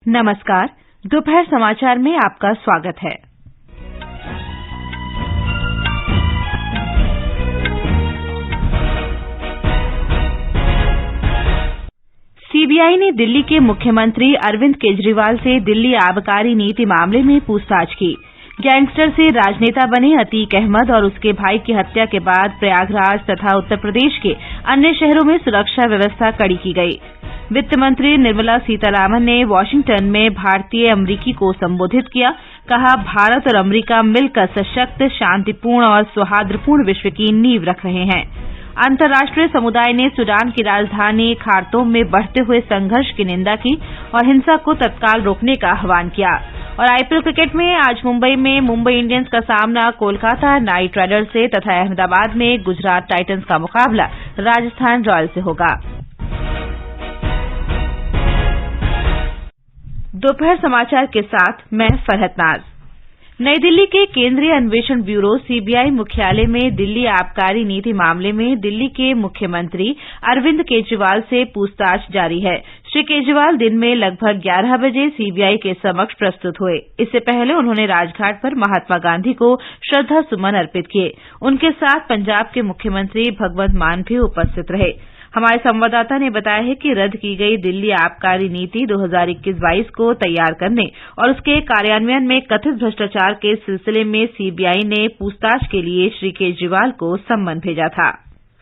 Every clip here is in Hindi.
नमस्कार, दोपहर समाचार में आपका स्वागत है। सीबीआई ने दिल्ली के मुख्यमंत्री अरविंद केजरीवाल से दिल्ली आबकारी नीति मामले में पूछताछ की। गैंगस्टर से राजनेता बने अतीक अहमद और उसके भाई की हत्या के बाद प्रयागराज तथा उत्तर प्रदेश के अन्य शहरों में सुरक्षा व्यवस्था कड़ी की गई। वित्त मंत्री निर्मला सीतारामन ने वाशिंगटन में भारतीय अमरीकी को संबोधित किया। कहा, भारत और अमरीका मिलकर सशक्त, शांतिपूर्ण और सौहार्दपूर्ण विश्व की नींव रख रहे हैं। अंतर्राष्ट्रीय समुदाय ने सूडान की राजधानी खार्तूम में बढ़ते हुए संघर्ष की निंदा की और हिंसा को तत्काल रोकने का आह्वान किया। और आईपीएल क्रिकेट में आज मुंबई में मुंबई इंडियंस का सामना कोलकाता नाइट राइडर्स से तथा अहमदाबाद में गुजरात टाइटंस का मुकाबला राजस्थान रॉयल्स से होगा। दोपहर समाचार के साथ मैं फरहत नाज। नई दिल्ली के केंद्रीय अन्वेषण ब्यूरो सीबीआई मुख्यालय में दिल्ली आबकारी नीति मामले में दिल्ली के मुख्यमंत्री अरविंद केजरीवाल से पूछताछ जारी है। श्री केजरीवाल दिन में लगभग 11 बजे सीबीआई के समक्ष प्रस्तुत हुए। इससे पहले उन्होंने राजघाट पर महात्मा गांधी को श्रद्धा सुमन अर्पित किए। उनके साथ पंजाब के मुख्यमंत्री भगवंत मान भी उपस्थित रहे। हमारे संवाददाता ने बताया है कि रद्द की गई दिल्ली आबकारी नीति 2021-22 को तैयार करने और उसके कार्यान्वयन में कथित भ्रष्टाचार के सिलसिले में सीबीआई ने पूछताछ के लिए श्री केजरीवाल को सम्मन भेजा था।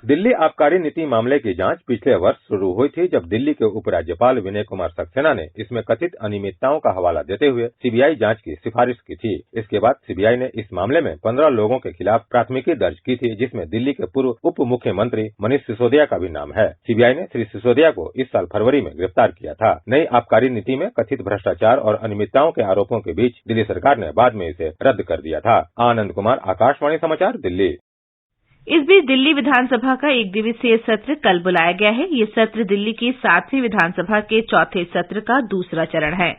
दिल्ली आबकारी नीति मामले की जांच पिछले वर्ष शुरू हुई थी, जब दिल्ली के उपराज्यपाल विनय कुमार सक्सेना ने इसमें कथित अनियमितताओं का हवाला देते हुए सीबीआई जांच की सिफारिश की थी। इसके बाद सीबीआई ने इस मामले में 15 लोगों के खिलाफ प्राथमिकी दर्ज की थी, जिसमें दिल्ली के पूर्व उप मुख्यमंत्री मनीष सिसोदिया का भी नाम है। सीबीआई ने श्री सिसोदिया को इस साल फरवरी में गिरफ्तार किया था। नई आबकारी नीति में कथित भ्रष्टाचार और अनियमितताओं के आरोपों के बीच दिल्ली सरकार ने बाद में इसे रद्द कर दिया था। आनंद कुमार, आकाशवाणी समाचार, दिल्ली। इस बीच दिल्ली विधानसभा का 1 दिवसीय सत्र कल बुलाया गया है। ये सत्र दिल्ली की 7वीं विधानसभा के चौथे सत्र का दूसरा चरण है।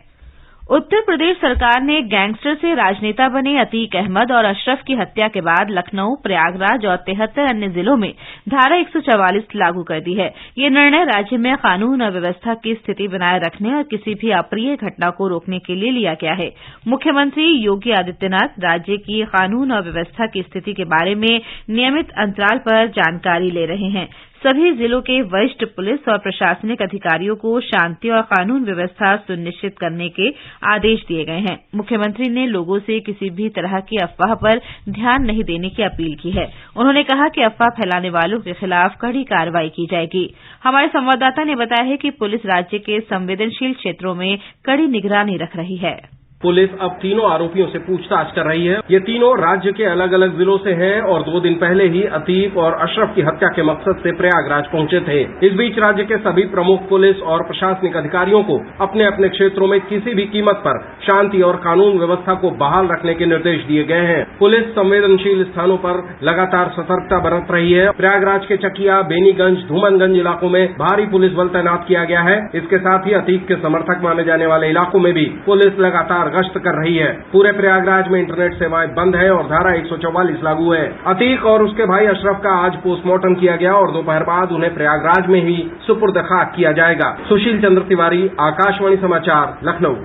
उत्तर प्रदेश सरकार ने गैंगस्टर से राजनेता बने अतीक अहमद और अशरफ की हत्या के बाद लखनऊ, प्रयागराज और 73 अन्य जिलों में धारा 144 लागू कर दी है। ये निर्णय राज्य में कानून और व्यवस्था की स्थिति बनाए रखने और किसी भी अप्रिय घटना को रोकने के लिए लिया गया है। मुख्यमंत्री योगी आदित्यनाथ राज्य की कानून और व्यवस्था की स्थिति के बारे में नियमित अंतराल पर जानकारी ले रहे हैं। सभी जिलों के वरिष्ठ पुलिस और प्रशासनिक अधिकारियों को शांति और कानून व्यवस्था सुनिश्चित करने के आदेश दिए गए हैं। मुख्यमंत्री ने लोगों से किसी भी तरह की अफवाह पर ध्यान नहीं देने की अपील की है। उन्होंने कहा कि अफवाह फैलाने वालों के खिलाफ कड़ी कार्रवाई की जाएगी। हमारे संवाददाता ने बताया है कि पुलिस राज्य के संवेदनशील क्षेत्रों में कड़ी निगरानी रख रही है। पुलिस अब तीनों आरोपियों से पूछताछ कर रही है। ये तीनों राज्य के अलग अलग जिलों से हैं और 2 दिन पहले ही अतीक और अशरफ की हत्या के मकसद से प्रयागराज पहुंचे थे। इस बीच राज्य के सभी प्रमुख पुलिस और प्रशासनिक अधिकारियों को अपने अपने क्षेत्रों में किसी भी कीमत पर शांति और कानून व्यवस्था को बहाल रखने के निर्देश दिए गए हैं। पुलिस संवेदनशील स्थानों पर लगातार सतर्कता बरत रही है। प्रयागराज के चकिया, बेनीगंज, धूमनगंज इलाकों में भारी पुलिस बल तैनात किया गया है। इसके साथ ही अतीक के समर्थक माने जाने वाले इलाकों में भी पुलिस लगातार गश्त कर रही है। पूरे प्रयागराज में इंटरनेट सेवाएं बंद है और धारा 144 लागू है। अतीक और उसके भाई अशरफ का आज पोस्टमार्टम किया गया और दोपहर बाद उन्हें प्रयागराज में ही सुपुर्द खाक किया जाएगा। सुशील चंद्र तिवारी, आकाशवाणी समाचार, लखनऊ।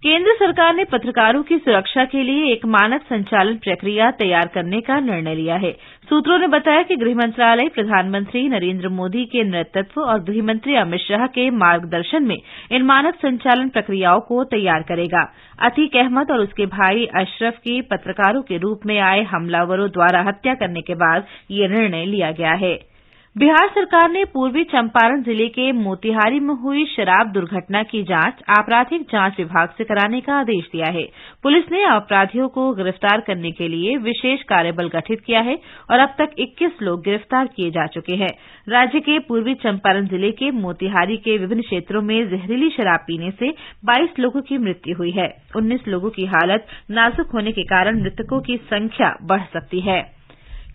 केंद्र सरकार ने पत्रकारों की सुरक्षा के लिए एक मानक संचालन प्रक्रिया तैयार करने का निर्णय लिया है। सूत्रों ने बताया कि गृह मंत्रालय प्रधानमंत्री नरेंद्र मोदी के नेतृत्व और गृह मंत्री अमित शाह के मार्गदर्शन में इन मानक संचालन प्रक्रियाओं को तैयार करेगा। अतीक अहमद और उसके भाई अशरफ की पत्रकारों के रूप में आए हमलावरों द्वारा हत्या करने के बाद ये निर्णय लिया गया है। बिहार सरकार ने पूर्वी चंपारण जिले के मोतिहारी में हुई शराब दुर्घटना की जांच आपराधिक जांच विभाग से कराने का आदेश दिया है। पुलिस ने अपराधियों को गिरफ्तार करने के लिए विशेष कार्यबल गठित किया है और अब तक 21 लोग गिरफ्तार किए जा चुके हैं। राज्य के पूर्वी चंपारण जिले के मोतिहारी के विभिन्न क्षेत्रों में जहरीली शराब पीने से 22 लोगों की मृत्यु हुई है। 19 लोगों की हालत नाजुक होने के कारण मृतकों की संख्या बढ़ सकती है।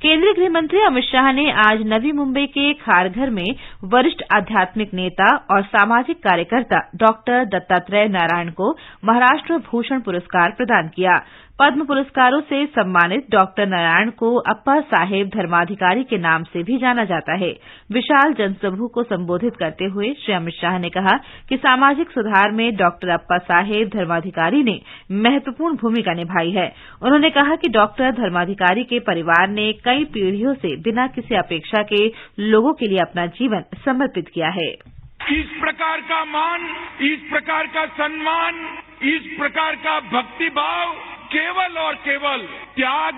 केंद्रीय गृह मंत्री अमित शाह ने आज नवी मुंबई के खारघर में वरिष्ठ आध्यात्मिक नेता और सामाजिक कार्यकर्ता डॉक्टर दत्तात्रेय नारायण को महाराष्ट्र भूषण पुरस्कार प्रदान किया। पद्म पुरस्कारों से सम्मानित डॉक्टर नारायण को अप्पा साहेब धर्माधिकारी के नाम से भी जाना जाता है। विशाल जनसमूह को संबोधित करते हुए श्री अमित शाह ने कहा कि सामाजिक सुधार में डॉक्टर अप्पा साहेब धर्माधिकारी ने महत्वपूर्ण भूमिका निभाई है। उन्होंने कहा कि डॉक्टर धर्माधिकारी के परिवार ने कई पीढ़ियों से बिना किसी अपेक्षा के लोगों के लिए अपना जीवन समर्पित किया है। इस प्रकार का मान, इस प्रकार का सम्मान, इस प्रकार का भक्तिभाव केवल और केवल त्याग,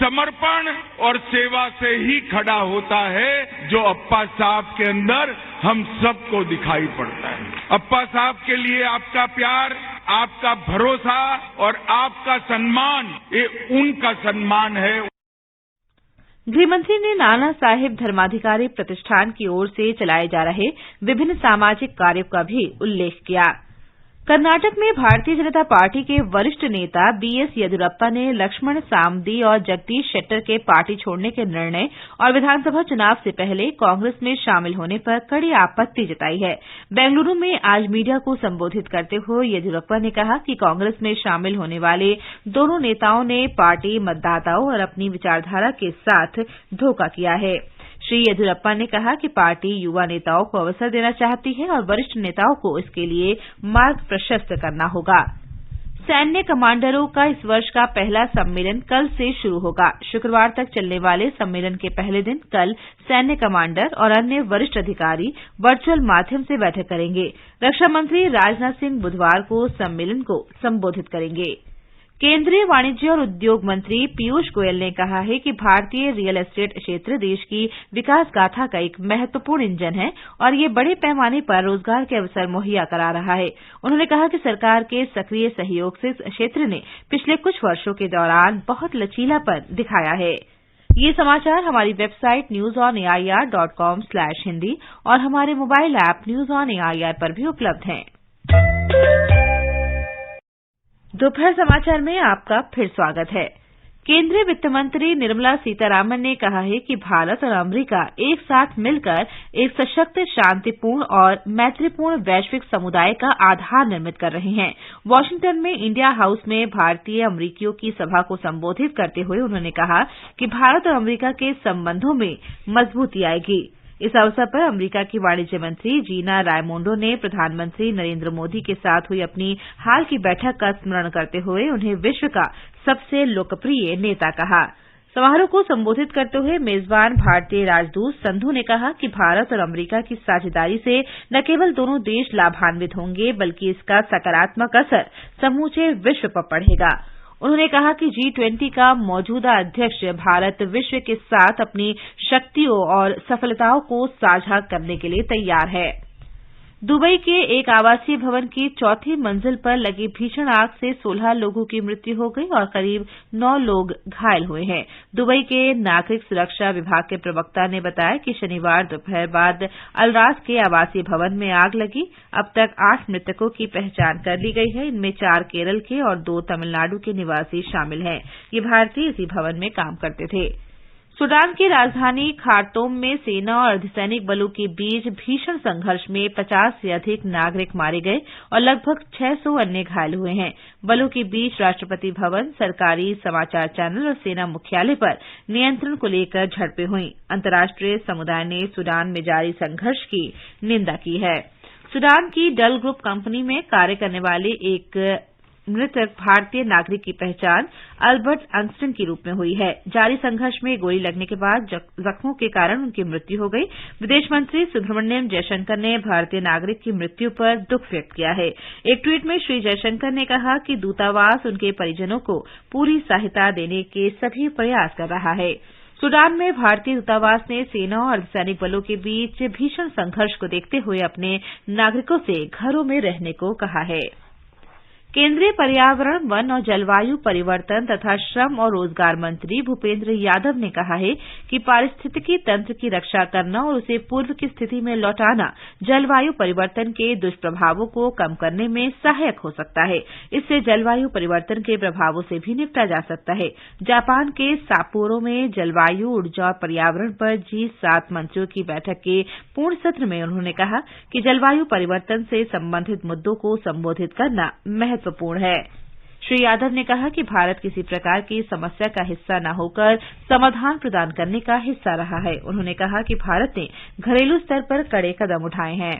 समर्पण और सेवा से ही खड़ा होता है, जो अप्पा साहब के अंदर हम सबको दिखाई पड़ता है। अप्पा साहब के लिए आपका प्यार, आपका भरोसा और आपका सम्मान, ये उनका सम्मान है। गृहमंत्री ने नाना साहेब धर्माधिकारी प्रतिष्ठान की ओर से चलाए जा रहे विभिन्न सामाजिक कार्यों का भी उल्लेख किया। कर्नाटक में भारतीय जनता पार्टी के वरिष्ठ नेता बीएस येदियुरप्पा ने लक्ष्मण सामदी और जगदीश शेट्टर के पार्टी छोड़ने के निर्णय और विधानसभा चुनाव से पहले कांग्रेस में शामिल होने पर कड़ी आपत्ति जताई है। बेंगलुरू में आज मीडिया को संबोधित करते हुए येदियुरप्पा ने कहा कि कांग्रेस में शामिल होने वाले दोनों नेताओं ने पार्टी मतदाताओं और अपनी विचारधारा के साथ धोखा किया है। श्री येदियुरप्पा ने कहा कि पार्टी युवा नेताओं को अवसर देना चाहती है और वरिष्ठ नेताओं को इसके लिए मार्ग प्रशस्त करना होगा। सैन्य कमांडरों का इस वर्ष का पहला सम्मेलन कल से शुरू होगा। शुक्रवार तक चलने वाले सम्मेलन के पहले दिन कल सैन्य कमांडर और अन्य वरिष्ठ अधिकारी वर्चुअल माध्यम से बैठक करेंगे। रक्षा मंत्री राजनाथ सिंह बुधवार को सम्मेलन को संबोधित करेंगे। केंद्रीय वाणिज्य और उद्योग मंत्री पीयूष गोयल ने कहा है कि भारतीय रियल एस्टेट क्षेत्र देश की विकास गाथा का एक महत्वपूर्ण इंजन है और ये बड़े पैमाने पर रोजगार के अवसर मुहैया करा रहा है। उन्होंने कहा कि सरकार के सक्रिय सहयोग से इस क्षेत्र ने पिछले कुछ वर्षों के दौरान बहुत लचीलापन दिखाया है। ये समाचार हमारी वेबसाइट newsonair.com/hindi और हमारे mobile app news on AIR पर भी उपलब्ध हैं। दोपहर समाचार में आपका फिर स्वागत है। केंद्रीय वित्त मंत्री निर्मला सीतारामन ने कहा है कि भारत और अमेरिका एक साथ मिलकर एक सशक्त, शांतिपूर्ण और मैत्रीपूर्ण वैश्विक समुदाय का आधार निर्मित कर रहे हैं। वाशिंगटन में इंडिया हाउस में भारतीय अमेरिकियों की सभा को संबोधित करते हुए उन्होंने कहा कि भारत और अमेरिका के संबंधों में मजबूती आएगी। इस अवसर पर अमेरिका की वाणिज्य मंत्री जीना रायमोंडो ने प्रधानमंत्री नरेंद्र मोदी के साथ हुई अपनी हाल की बैठक का स्मरण करते हुए उन्हें विश्व का सबसे लोकप्रिय नेता कहा। समारोह को संबोधित करते हुए मेजबान भारतीय राजदूत संधू ने कहा कि भारत और अमेरिका की साझेदारी से न केवल दोनों देश लाभान्वित होंगे बल्कि इसका सकारात्मक असर समूचे विश्व पर पड़ेगा। उन्होंने कहा कि G20 का मौजूदा अध्यक्ष भारत विश्व के साथ अपनी शक्तियों और सफलताओं को साझा करने के लिए तैयार है। दुबई के एक आवासीय भवन की चौथी मंजिल पर लगी भीषण आग से 16 लोगों की मृत्यु हो गई और करीब 9 लोग घायल हुए हैं। दुबई के नागरिक सुरक्षा विभाग के प्रवक्ता ने बताया कि शनिवार दोपहर बाद अलराज के आवासीय भवन में आग लगी। अब तक 8 मृतकों की पहचान कर ली गई है। इनमें 4 केरल के और 2 तमिलनाडु के निवासी शामिल हैं। ये भारतीय इसी भवन में काम करते थे। सूडान की राजधानी खार्तूम में सेना और अर्धसैनिक बलों के बीच भीषण संघर्ष में 50 से अधिक नागरिक मारे गए और लगभग 600 अन्य घायल हुए हैं। बलों के बीच राष्ट्रपति भवन, सरकारी समाचार चैनल और सेना मुख्यालय पर नियंत्रण को लेकर झड़पें हुईं। अंतर्राष्ट्रीय समुदाय ने सूडान में जारी संघर्ष की निंदा की है। सूडान की डल ग्रुप कंपनी में कार्य करने वाले एक मृतक भारतीय नागरिक की पहचान अल्बर्ट अंगस्टन के रूप में हुई है। जारी संघर्ष में गोली लगने के बाद जख्मों के कारण उनकी मृत्यु हो गई। विदेश मंत्री सुब्रमण्यम जयशंकर ने भारतीय नागरिक की मृत्यु पर दुख व्यक्त किया है। एक ट्वीट में श्री जयशंकर ने कहा कि दूतावास उनके परिजनों को पूरी सहायता देने के सभी प्रयास कर रहा है। सूडान में भारतीय दूतावास ने सेना और अर्धसैनिक बलों के बीच भीषण संघर्ष को देखते हुए अपने नागरिकों से घरों में रहने को कहा है। केंद्रीय पर्यावरण, वन और जलवायु परिवर्तन तथा श्रम और रोजगार मंत्री भूपेंद्र यादव ने कहा है कि पारिस्थितिकी तंत्र की रक्षा करना और उसे पूर्व की स्थिति में लौटाना जलवायु परिवर्तन के दुष्प्रभावों को कम करने में सहायक हो सकता है। इससे जलवायु परिवर्तन के प्रभावों से भी निपटा जा सकता है। जापान के साप्पोरो में जलवायु, ऊर्जा और पर्यावरण पर G7 मंत्रियों की बैठक के पूर्ण सत्र में उन्होंने कहा कि जलवायु परिवर्तन से संबंधित मुद्दों को संबोधित करना महत्वपूर्ण है। श्री यादव ने कहा कि भारत किसी प्रकार की समस्या का हिस्सा न होकर समाधान प्रदान करने का हिस्सा रहा है। उन्होंने कहा कि भारत ने घरेलू स्तर पर कड़े कदम उठाए हैं।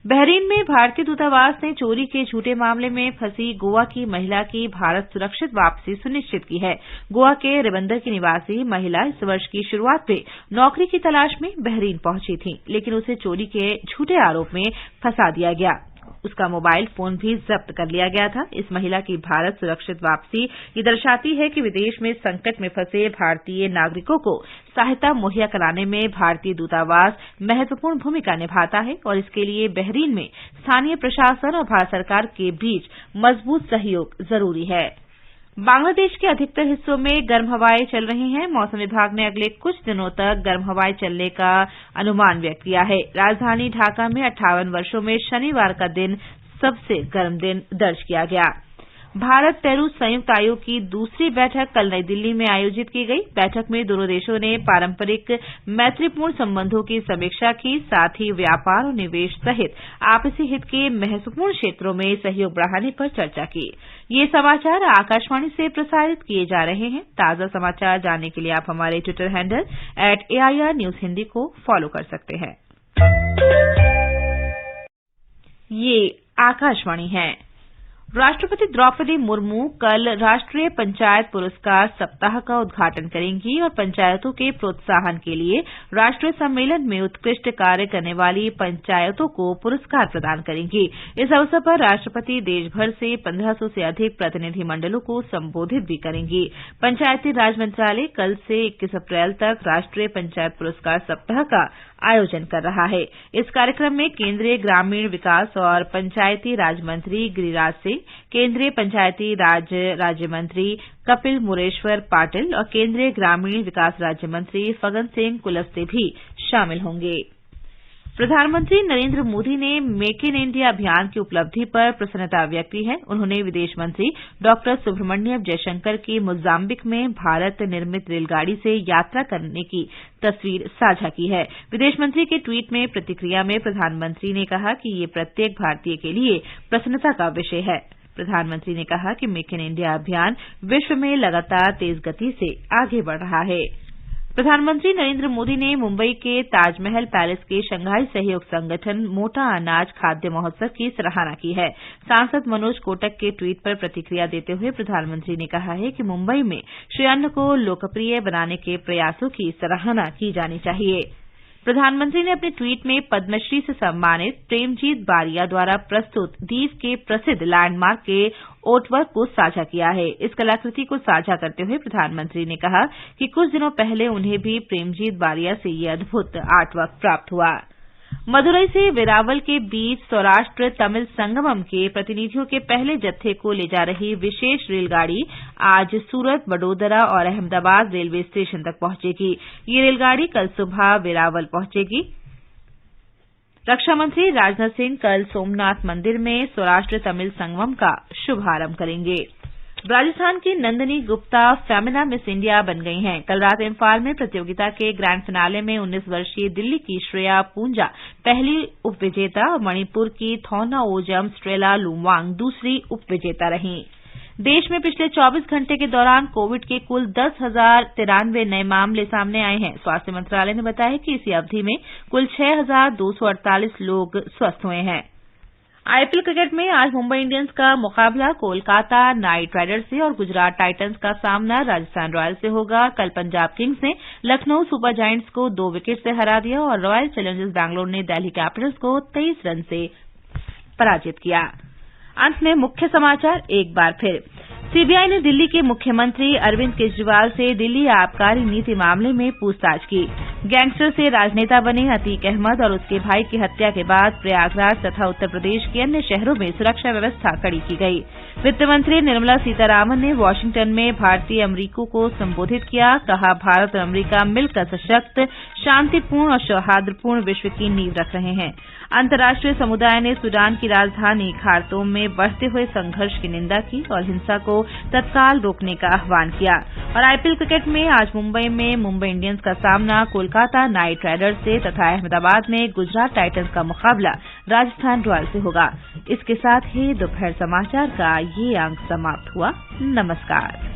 बहरीन में भारतीय दूतावास ने चोरी के झूठे मामले में फंसी गोवा की महिला की भारत सुरक्षित वापसी सुनिश्चित की है। गोवा के रिबंदर की निवासी महिला इस वर्ष की शुरुआत में नौकरी की तलाश में बहरीन पहुंची थी, लेकिन उसे चोरी के झूठे आरोप में फंसा दिया गया। उसका मोबाइल फोन भी जब्त कर लिया गया था। इस महिला की भारत सुरक्षित वापसी ये दर्शाती है कि विदेश में संकट में फंसे भारतीय नागरिकों को सहायता मुहैया कराने में भारतीय दूतावास महत्वपूर्ण भूमिका निभाता है और इसके लिए बहरीन में स्थानीय प्रशासन और भारत सरकार के बीच मजबूत सहयोग जरूरी है। बांग्लादेश के अधिकतर हिस्सों में गर्म हवाएं चल रही हैं। मौसम विभाग ने अगले कुछ दिनों तक गर्म हवाएं चलने का अनुमान व्यक्त किया है। राजधानी ढाका में 58 वर्षों में शनिवार का दिन सबसे गर्म दिन दर्ज किया गया। भारत पेरू संयुक्त आयोग की दूसरी बैठक कल नई दिल्ली में आयोजित की गई। बैठक में दोनों देशों ने पारंपरिक मैत्रीपूर्ण संबंधों की समीक्षा की, साथ ही व्यापार और निवेश सहित आपसी हित के महत्वपूर्ण क्षेत्रों में सहयोग बढ़ाने पर चर्चा की। ये समाचार आकाशवाणी से प्रसारित किए जा रहे हैं। ताजा समाचार जानने के लिए आप हमारे Twitter handle @AIR News Hindi को फॉलो कर सकते हैं। ये आकाशवाणी है। राष्ट्रपति द्रौपदी मुर्मू कल राष्ट्रीय पंचायत पुरस्कार सप्ताह का उद्घाटन करेंगी और पंचायतों के प्रोत्साहन के लिए राष्ट्रीय सम्मेलन में उत्कृष्ट कार्य करने वाली पंचायतों को पुरस्कार प्रदान करेंगी। इस अवसर पर राष्ट्रपति देशभर से 1500 से अधिक प्रतिनिधि मंडलों को संबोधित भी करेंगी। पंचायती राज मंत्रालय कल से 21 अप्रैल तक राष्ट्रीय पंचायत पुरस्कार सप्ताह का आयोजन कर रहा है। इस कार्यक्रम में केंद्रीय ग्रामीण विकास और पंचायती राज मंत्री गिरिराज सिंह, केंद्रीय पंचायती राज राज्य मंत्री कपिल मुरेश्वर पाटिल और केंद्रीय ग्रामीण विकास राज्य मंत्री फग्गन सिंह कुलस्ते भी शामिल होंगे। प्रधानमंत्री नरेंद्र मोदी ने मेक इन इंडिया अभियान की उपलब्धि पर प्रसन्नता व्यक्त की है। उन्होंने विदेश मंत्री डॉक्टर सुब्रह्मण्यम जयशंकर की मोजाम्बिक में भारत निर्मित रेलगाड़ी से यात्रा करने की तस्वीर साझा की है। विदेश मंत्री के ट्वीट में प्रतिक्रिया में प्रधानमंत्री ने कहा कि ये प्रत्येक भारतीय के लिए प्रसन्नता का विषय है। प्रधानमंत्री ने कहा कि मेक इन इंडिया अभियान विश्व में लगातार तेज गति से आगे बढ़ रहा है। प्रधानमंत्री नरेंद्र मोदी ने मुंबई के ताजमहल पैलेस के शंघाई सहयोग संगठन मोटा अनाज खाद्य महोत्सव की सराहना की है। सांसद मनोज कोटक के ट्वीट पर प्रतिक्रिया देते हुए प्रधानमंत्री ने कहा है कि मुंबई में श्री अन्न को लोकप्रिय बनाने के प्रयासों की सराहना की जानी चाहिए। प्रधानमंत्री ने अपने ट्वीट में पद्मश्री से सम्मानित प्रेमजीत बारिया द्वारा प्रस्तुत दीव के प्रसिद्ध लैंडमार्क के आर्टवर्क को साझा किया है। इस कलाकृति को साझा करते हुए प्रधानमंत्री ने कहा कि कुछ दिनों पहले उन्हें भी प्रेमजीत बारिया से ये अद्भुत आर्टवर्क प्राप्त हुआ। मदुरई से वेरावल के बीच सौराष्ट्र तमिल संगमम के प्रतिनिधियों के पहले जत्थे को ले जा रही विशेष रेलगाड़ी आज सूरत, बडोदरा और अहमदाबाद रेलवे स्टेशन तक पहुंचेगी। ये रेलगाड़ी कल सुबह वेरावल पहुंचेगी। रक्षा मंत्री राजनाथ सिंह कल सोमनाथ मंदिर में सौराष्ट्र तमिल संगमम का शुभारंभ करेंगे। राजस्थान की नंदिनी गुप्ता फेमिना मिस इंडिया बन गई हैं। कल रात इम्फाल में प्रतियोगिता के ग्रैंड फिनाले में 19 वर्षीय दिल्ली की श्रेया पूंजा पहली उपविजेता और मणिपुर की थौना ओजम स्ट्रेला लुवांग दूसरी उपविजेता रहीं। देश में पिछले 24 घंटे के दौरान कोविड के कुल 10,093 नए मामले सामने आए हैं। स्वास्थ्य मंत्रालय ने बताया कि इसी अवधि में कुल 6,248 लोग स्वस्थ हुए हैं। आईपीएल क्रिकेट में आज मुंबई इंडियंस का मुकाबला कोलकाता नाइट राइडर्स से और गुजरात टाइटंस का सामना राजस्थान रॉयल्स से होगा। कल पंजाब किंग्स ने लखनऊ सुपर जायंट्स को 2 विकेट से हरा दिया और रॉयल चैलेंजर्स बैंगलोर ने दिल्ली कैपिटल्स को 23 रन से पराजित किया। अंत में मुख्य समाचार एक बार फिर। सीबीआई ने दिल्ली के मुख्यमंत्री अरविंद केजरीवाल से दिल्ली आबकारी नीति मामले में पूछताछ की। गैंगस्टर से राजनेता बने अतीक अहमद और उसके भाई की हत्या के बाद प्रयागराज तथा उत्तर प्रदेश के अन्य शहरों में सुरक्षा व्यवस्था कड़ी की गई। वित्त मंत्री निर्मला सीतारामन ने वाशिंगटन में भारतीय अमरीकियों को संबोधित किया। कहा, भारत और अमरीका मिलकर सशक्त, शांतिपूर्ण और सौहार्दपूर्ण विश्व की नींव रख रहे हैं। अंतर्राष्ट्रीय समुदाय ने सूडान की राजधानी खार्तूम में बढ़ते हुए संघर्ष की निंदा की और हिंसा को तत्काल रोकने का आह्वान किया। और आईपीएल क्रिकेट में आज मुंबई में मुंबई इंडियंस का सामना कोलकाता नाइट राइडर्स से तथा अहमदाबाद में गुजरात टाइटंस का मुकाबला राजस्थान रॉयल्स से होगा। इसके साथ ही दोपहर समाचार का ये अंक समाप्त हुआ। नमस्कार।